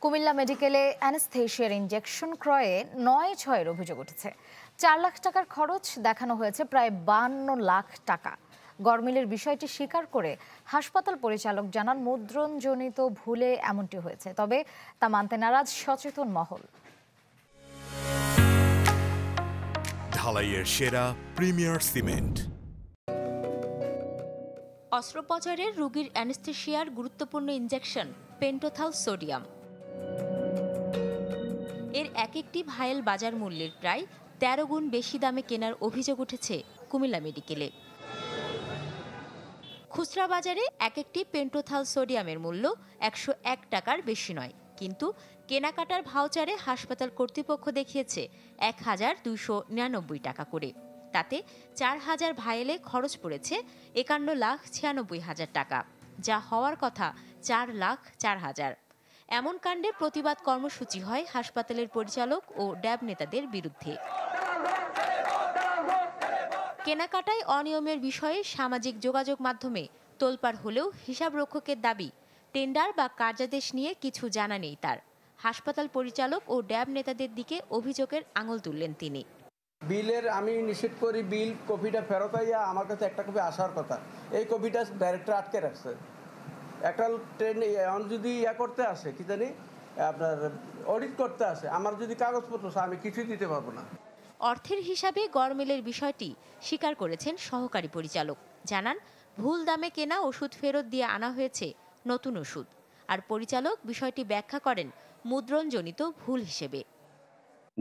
কুমিল্লা মেডিকেলে অ্যানেস্থেশিয়ার ইনজেকশন ক্রয়ে ৯/৬-এর অভিযোগ উঠেছে। ৪ লাখ টাকার খরচ দেখানো হয়েছে প্রায় ৫২ লাখ টাকা। গরমিলের বিষয়টি স্বীকার করে হাসপাতাল পরিচালক জানান, মুদ্রণজনিত ভুলে এমনটি হয়েছে, তবে তা মানতে নারাজ সচেতন মহল। ঢালাইয়ের সেরা প্রিমিয়ার সিমেন্ট। অস্ত্রোপচারের রোগীর অ্যানেস্থেশিয়ার গুরুত্বপূর্ণ ইনজেকশন পেন্টোথাল সোডিয়াম। এর এক একটি ভায়েল বাজার মূল্যের প্রায় ১৩ গুণ বেশি দামে কেনার অভিযোগ উঠেছে কুমিল্লা মেডিকেলে। খুচরা বাজারে এক একটি পেন্টোথাল সোডিয়ামের মূল্য ১০১ টাকার বেশি নয়, কিন্তু কেনাকাটার ভাউচারে হাসপাতাল কর্তৃপক্ষ দেখিয়েছে ১,২৯৯ টাকা করে। তাতে ৪,০০০ ভায়েলে খরচ পড়েছে ৫১,৯৬,০০০ টাকা, যা হওয়ার কথা ৪,০৪,০০০। এমন কাণ্ডে প্রতিবাদ কর্মসূচি হয় হাসপাতালের পরিচালক ও ড্যাব নেতাদের বিরুদ্ধে। কেনাকাটায় অনিয়মের বিষয়ে সামাজিক যোগাযোগ মাধ্যমে তোলপাড় হলেও হিসাবরক্ষকের দাবি, টেন্ডার বা কার্যাদেশ নিয়ে কিছু জানা নেই তার। হাসপাতাল পরিচালক ও ড্যাব নেতাদের দিকে অভিযোগের আঙুল তুললেন তিনি। বিলের আমি নিশ্চিত করি বিল কপিটা ফেরত আইয়া আমার কাছে একটা কপি আসার কথা, এই কপিটা ডাইরেক্টর আটকে রাখছে। একটা ট্রেন যদি করতে আসে, কি জানি আপনার অডিট করতে আসে, আমার যদি কাগজপত্র আমি কিছুই দিতে পারবো না। অর্থের হিসাবে গরমিলের বিষয়টি স্বীকার করেছেন সহকারী পরিচালক। জানান, ভুল দামে কেনা ওষুধ ফেরত দিয়ে আনা হয়েছে নতুন ওষুধ। আর পরিচালক বিষয়টি ব্যাখ্যা করেন মুদ্রণজনিত ভুল হিসেবে।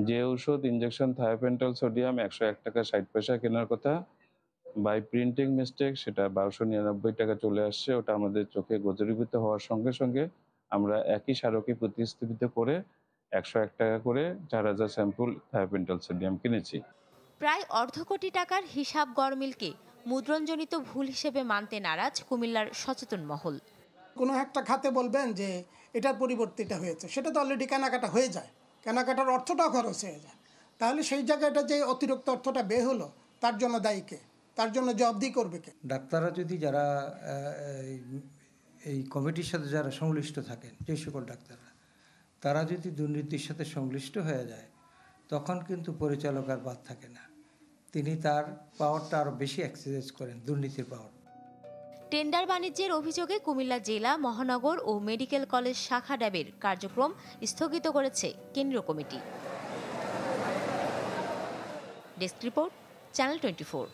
যে ওষুধ ইনজেকশন থায়োপেন্টাল সোডিয়াম ১০১ টাকা ৬০ পয়সা কেনার কথা, বাই প্রিন্টিং মিস্টেক সেটা ১২৯৯ টাকা চলে আসছে। ওটা আমাদের চোখে গোচরীভূত হওয়ার সঙ্গে সঙ্গে আমরা একই স্মারকে প্রতিস্থাপিত করে ১০১ টাকা করে ৪,০০০ স্যাম্পল থায়োপেন্টাল সোডিয়াম কিনেছি। প্রায় অর্ধ কোটি টাকার হিসাব গরমিলকে মুদ্রণজনিত ভুল হিসেবে মানতে নারাজ কুমিল্লার সচেতন মহল। কোনো একটা খাতে বলবেন যে এটার পরিবর্তে এটা হয়েছে, সেটা তো অলরেডি কেনাকাটা হয়ে যায়, কেনাকাটার অর্থটাও খরচ হয়ে যায়। তাহলে সেই জায়গাটা যে অতিরিক্ত অর্থটা বের হলো, তার জন্য দায়ী কে? তার জন্য জবাবদিহি করবে কে? ডাক্তাররা যদি যারা এই কমিটির সাথে যারা সংশ্লিষ্ট থাকেন, যে সকল ডাক্তাররা, তারা যদি দুর্নীতির সাথে সংশ্লিষ্ট হয়ে যায়, তখন কিন্তু পরিচালক আর বাদ থাকে না। তিনি তার পাওয়ারটা আরও বেশি এক্সারসাইজ করেন, দুর্নীতির পাওয়ার। টেন্ডার বাণিজ্যের অভিযোগে কুমিল্লা জেলা, মহানগর ও মেডিকেল কলেজ শাখা ড্যাবের কার্যক্রম স্থগিত করেছে কেন্দ্রীয় কমিটি। Desk report, channel 24।